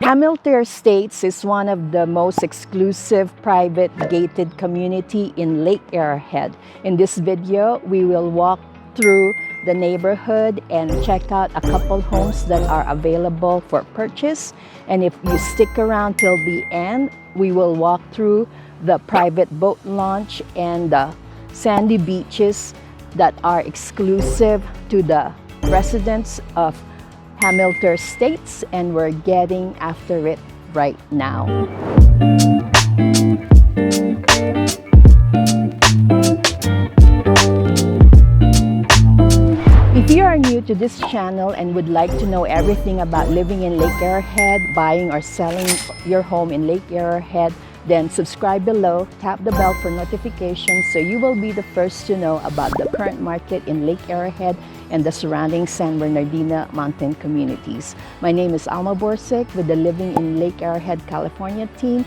Hamiltair Estates is one of the most exclusive private gated community in Lake Arrowhead. In this video, we will walk through the neighborhood and check out a couple homes that are available for purchase. And if you stick around till the end, we will walk through the private boat launch and the sandy beaches that are exclusive to the residents of Hamiltair Estates, and we're getting after it right now. If you are new to this channel and would like to know everything about living in Lake Arrowhead, buying or selling your home in Lake Arrowhead, then subscribe below, tap the bell for notifications so you will be the first to know about the current market in Lake Arrowhead and the surrounding San Bernardino mountain communities. My name is Alma Borsik with the Living in Lake Arrowhead California team.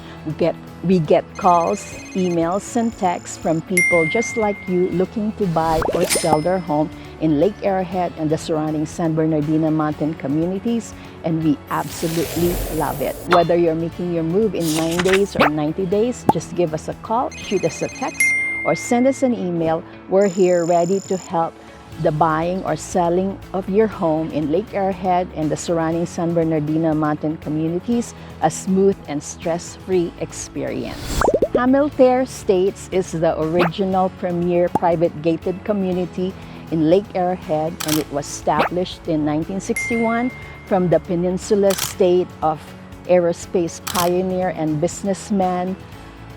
We get calls, emails, and texts from people just like you looking to buy or sell their home in Lake Arrowhead and the surrounding San Bernardino mountain communities, and we absolutely love it. Whether you're making your move in 9 days or 90 days, just give us a call, shoot us a text, or send us an email. We're here ready to help the buying or selling of your home in Lake Arrowhead and the surrounding San Bernardino mountain communities a smooth and stress-free experience. Hamiltair Estates is the original premier private gated community in Lake Arrowhead, and it was established in 1961 from the peninsula state of aerospace pioneer and businessman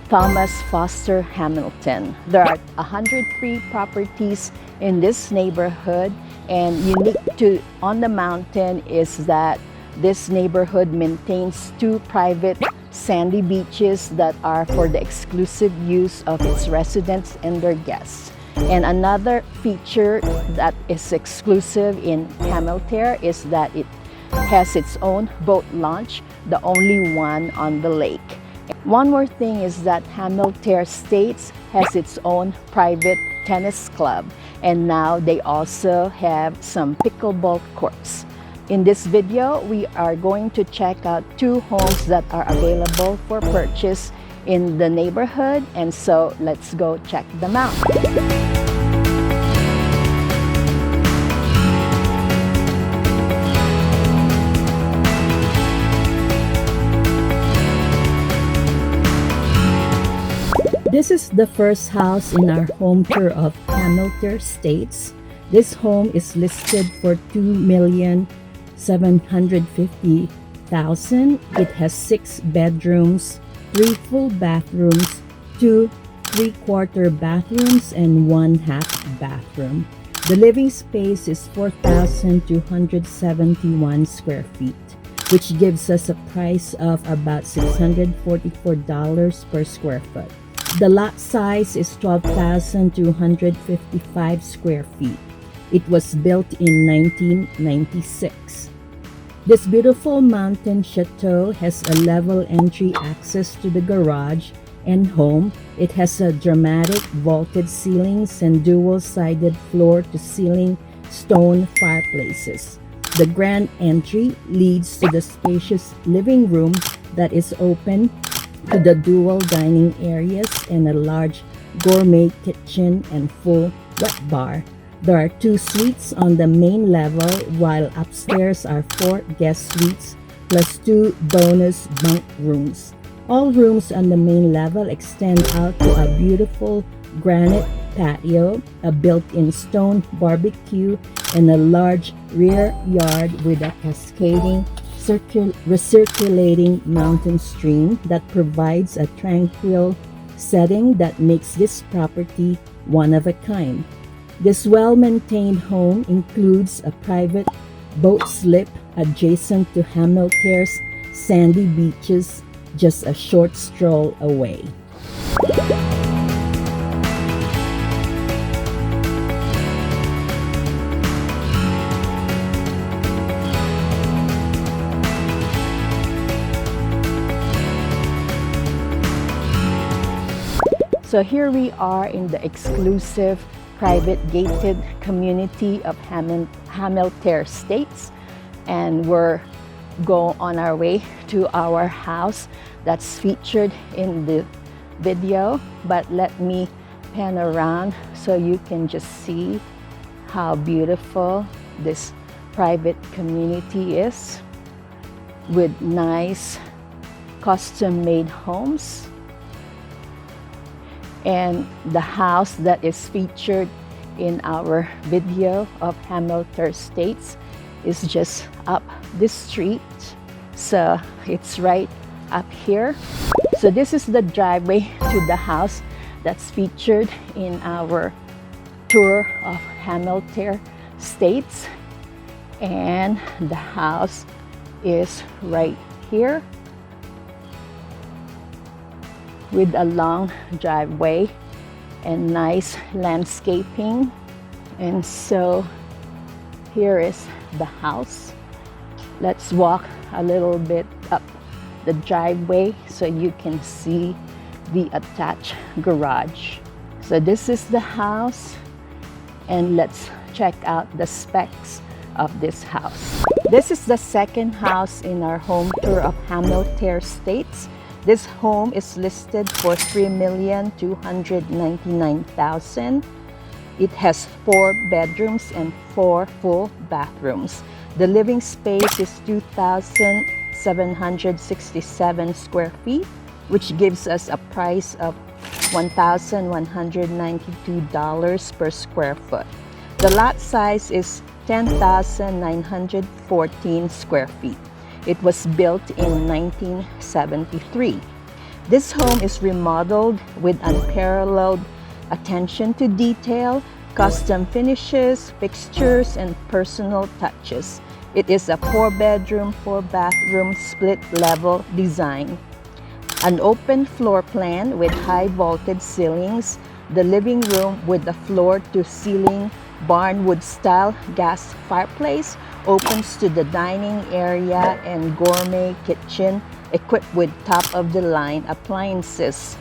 Thomas Foster Hamilton. There are 103 properties in this neighborhood, and unique to on the mountain is that this neighborhood maintains 2 private sandy beaches that are for the exclusive use of its residents and their guests. And another feature that is exclusive in Hamiltair is that it has its own boat launch, the only one on the lake. One more thing is that Hamiltair Estates has its own private tennis club, and now they also have some pickleball courts. In this video, we are going to check out 2 homes that are available for purchase in the neighborhood, and so let's go check them out. This is the first house in our home tour of Hamiltair Estates. This home is listed for $2,750,000. It has 6 bedrooms, 3 full bathrooms, 2 3/4 bathrooms, and 1 half bathroom. The living space is 4,271 square feet, which gives us a price of about $644 per square foot. The lot size is 12,255 square feet. It was built in 1996. This beautiful mountain chateau has a level entry access to the garage and home. It has a dramatic vaulted ceilings and dual-sided floor-to-ceiling stone fireplaces. The grand entry leads to the spacious living room that is open to the dual dining areas and a large gourmet kitchen and full wet bar. There are 2 suites on the main level, while upstairs are 4 guest suites plus 2 bonus bunk rooms. All rooms on the main level extend out to a beautiful granite patio, a built-in stone barbecue, and a large rear yard with a cascading recirculating mountain stream that provides a tranquil setting that makes this property one of a kind. This well-maintained home includes a private boat slip adjacent to Hamiltair's sandy beaches, just a short stroll away. So here we are in the exclusive private gated community of Hamiltair Estates, and we're go on our way to our house that's featured in the video, but let me pan around so you can just see how beautiful this private community is, with nice custom-made homes. And the house that is featured in our video of Hamiltair Estates is just up this street. So it's right up here. So this is the driveway to the house that's featured in our tour of Hamiltair Estates. And the house is right here with a long driveway and nice landscaping. And so here is the house. Let's walk a little bit up the driveway so you can see the attached garage. So this is the house, and let's check out the specs of this house. This is the second house in our home tour of Hamiltair Estates. This home is listed for $3,299,000. It has 4 bedrooms and 4 full bathrooms. The living space is 2,767 square feet, which gives us a price of $1,192 per square foot. The lot size is 10,914 square feet. It was built in 1973. This home is remodeled with unparalleled attention to detail, custom finishes, fixtures, and personal touches. It is a 4-bedroom, 4-bathroom split-level design. An open floor plan with high-vaulted ceilings, the living room with a floor-to-ceiling barnwood-style gas fireplace opens to the dining area and gourmet kitchen equipped with top-of-the-line appliances.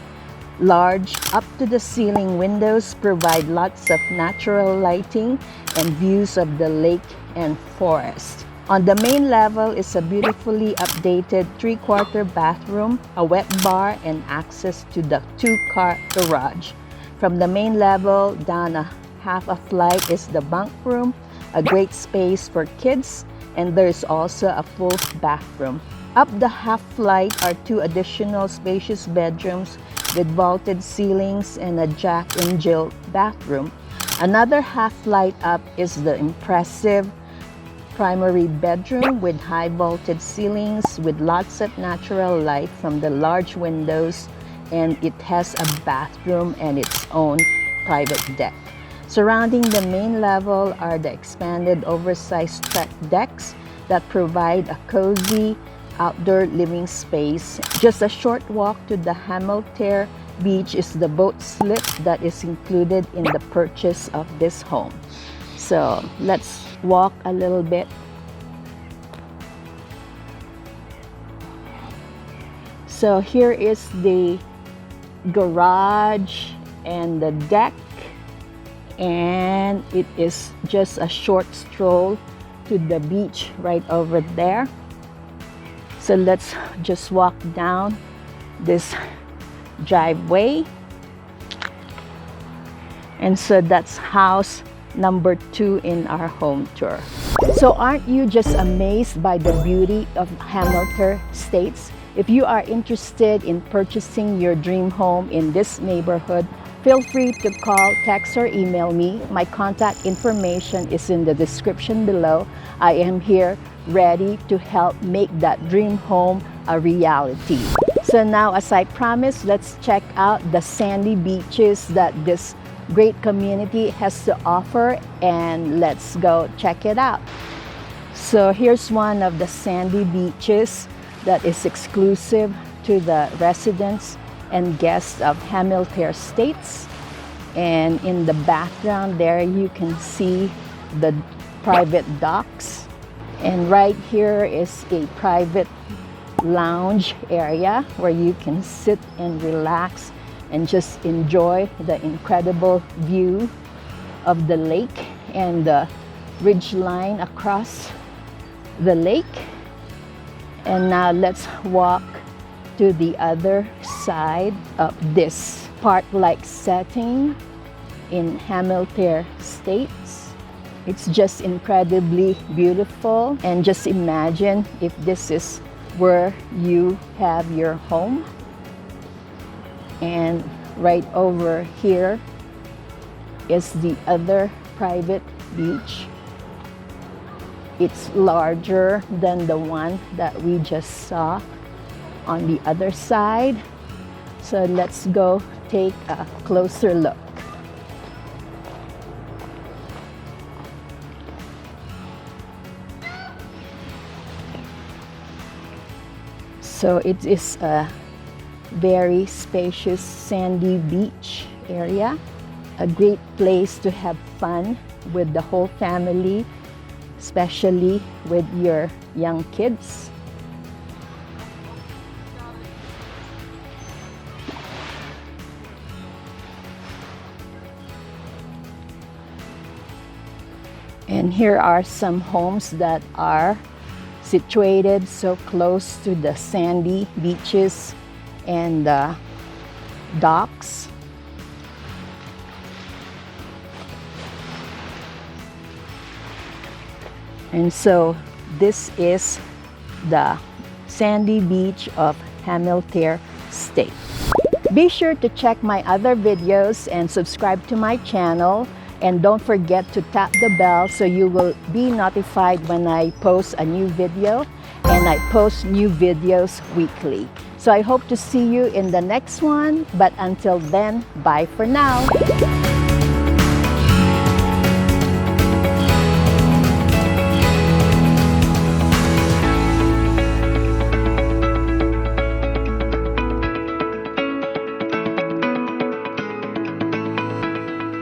Large, up-to-the-ceiling windows provide lots of natural lighting and views of the lake and forest. On the main level is a beautifully updated 3-quarter bathroom, a wet bar, and access to the 2-car garage. From the main level down a half a flight is the bunk room, a great space for kids, and there's also a full bathroom. Up the half flight are 2 additional spacious bedrooms with vaulted ceilings and a Jack and Jill bathroom. Another half flight up is the impressive primary bedroom with high vaulted ceilings with lots of natural light from the large windows, and it has a bathroom and its own private deck. Surrounding the main level are the expanded oversized track decks that provide a cozy outdoor living space. Just a short walk to the Hamiltair Beach is the boat slip that is included in the purchase of this home. So let's walk a little bit. So here is the garage and the deck, and it is just a short stroll to the beach right over there. So let's just walk down this driveway. And so that's house number 2 in our home tour. So aren't you just amazed by the beauty of Hamiltair Estates? If you are interested in purchasing your dream home in this neighborhood, feel free to call, text, or email me. My contact information is in the description below. I am here ready to help make that dream home a reality. So now, as I promised, let's check out the sandy beaches that this great community has to offer, and let's go check it out. So here's one of the sandy beaches that is exclusive to the residents and guests of Hamiltair Estates. And in the background there, you can see the private docks. And right here is a private lounge area where you can sit and relax and just enjoy the incredible view of the lake and the ridge line across the lake. And now let's walk to the other side of this park-like setting in Hamiltair Estates. It's just incredibly beautiful, and just imagine if this is where you have your home. And right over here is the other private beach. It's larger than the one that we just saw on the other side. So let's go take a closer look. So it is a very spacious sandy beach area, a great place to have fun with the whole family, especially with your young kids. And here are some homes that are situated so close to the sandy beaches and the docks. And so this is the sandy beach of Hamiltair Estates. Be sure to check my other videos and subscribe to my channel. And don't forget to tap the bell so you will be notified when I post a new video. And I post new videos weekly. So I hope to see you in the next one. But until then, bye for now.